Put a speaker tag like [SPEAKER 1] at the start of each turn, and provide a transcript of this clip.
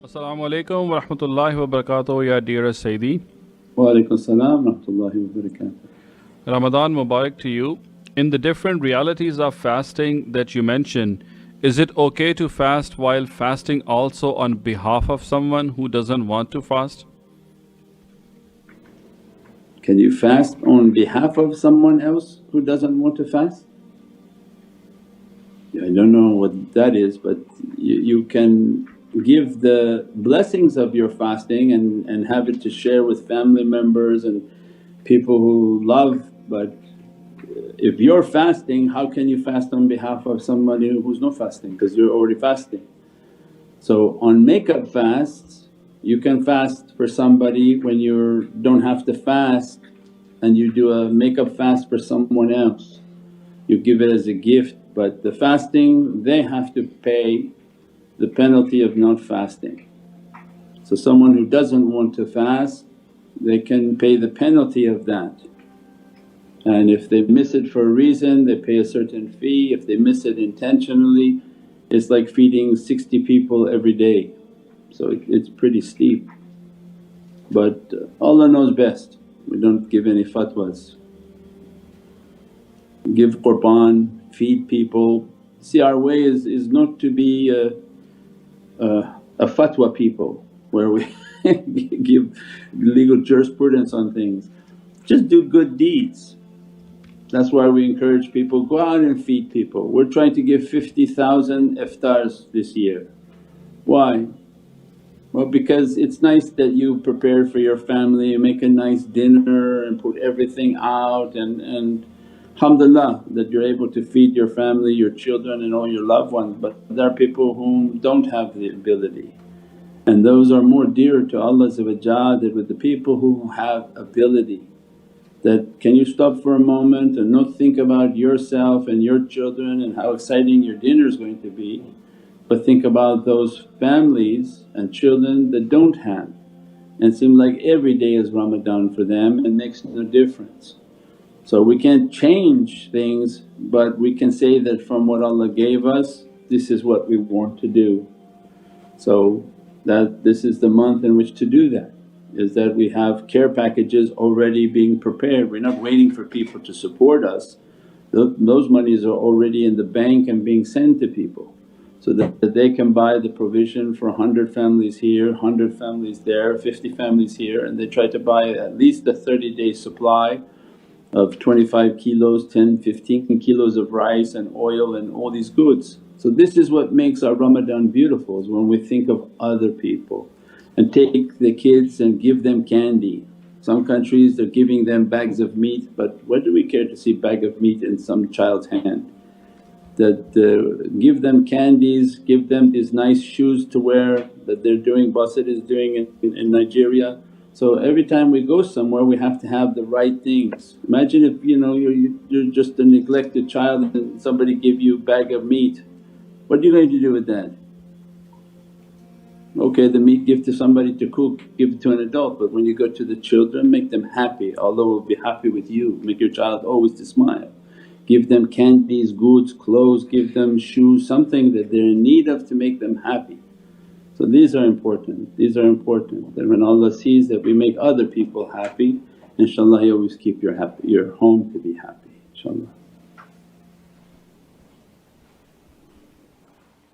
[SPEAKER 1] Assalamu alaikum wa rahmatullahi wa barakatuh, ya dearest Sayyidi.
[SPEAKER 2] Wa alaikum salam wa rahmatullahi wa barakatuh.
[SPEAKER 1] Ramadan Mubarak to you. In the different realities of fasting that you mentioned, is it okay to fast while fasting also on behalf of someone who doesn't want to fast?
[SPEAKER 2] Can you fast on behalf of someone else who doesn't want to fast? I don't know what that is, but you can give the blessings of your fasting and have it to share with family members and people who love. But if you're fasting, how can you fast on behalf of somebody who's not fasting, because you're already fasting. So on make-up fasts, you can fast for somebody when you don't have to fast, and you do a make-up fast for someone else. You give it as a gift, but the fasting they have to pay the penalty of not fasting. So someone who doesn't want to fast, they can pay the penalty of that. And if they miss it for a reason, they pay a certain fee. If they miss it intentionally, it's like feeding 60 people every day. So it's pretty steep. But Allah knows best, we don't give any fatwas. Give qurban, feed people. See, our way is not to be a fatwa people where we give legal jurisprudence on things. Just do good deeds. That's why we encourage people, go out and feed people. We're trying to give 50,000 iftars this year. Why? Well, because it's nice that you prepare for your family, make a nice dinner and put everything out, and alhamdulillah that you're able to feed your family, your children and all your loved ones. But there are people who don't have the ability, and those are more dear to Allah than with the people who have ability. That can you stop for a moment and not think about yourself and your children and how exciting your dinner is going to be, but think about those families and children that don't have, and seem like every day is Ramadan for them and makes no difference. So we can't change things, but we can say that from what Allah gave us, this is what we want to do. So that this is the month in which to do that, is that we have care packages already being prepared. We're not waiting for people to support us, those monies are already in the bank and being sent to people, so that they can buy the provision for 100 families here, 100 families there, 50 families here, and they try to buy at least a 30-day supply of 25 kilos, 10, 15 kilos of rice and oil and all these goods. So this is what makes our Ramadan beautiful, is when we think of other people and take the kids and give them candy. Some countries they're giving them bags of meat, but what do we care to see bag of meat in some child's hand? That give them candies, give them these nice shoes to wear that they're doing, Basit is doing in Nigeria. So every time we go somewhere we have to have the right things. Imagine if you're just a neglected child and somebody give you a bag of meat, what are you going to do with that? Okay, the meat give to somebody to cook, give it to an adult, but when you go to the children make them happy, Allah will be happy with you, make your child always to smile. Give them candies, goods, clothes, give them shoes, something that they're in need of to make them happy. So these are important, that when Allah sees that we make other people happy, inshaAllah He always keep your home to be happy, inshaAllah.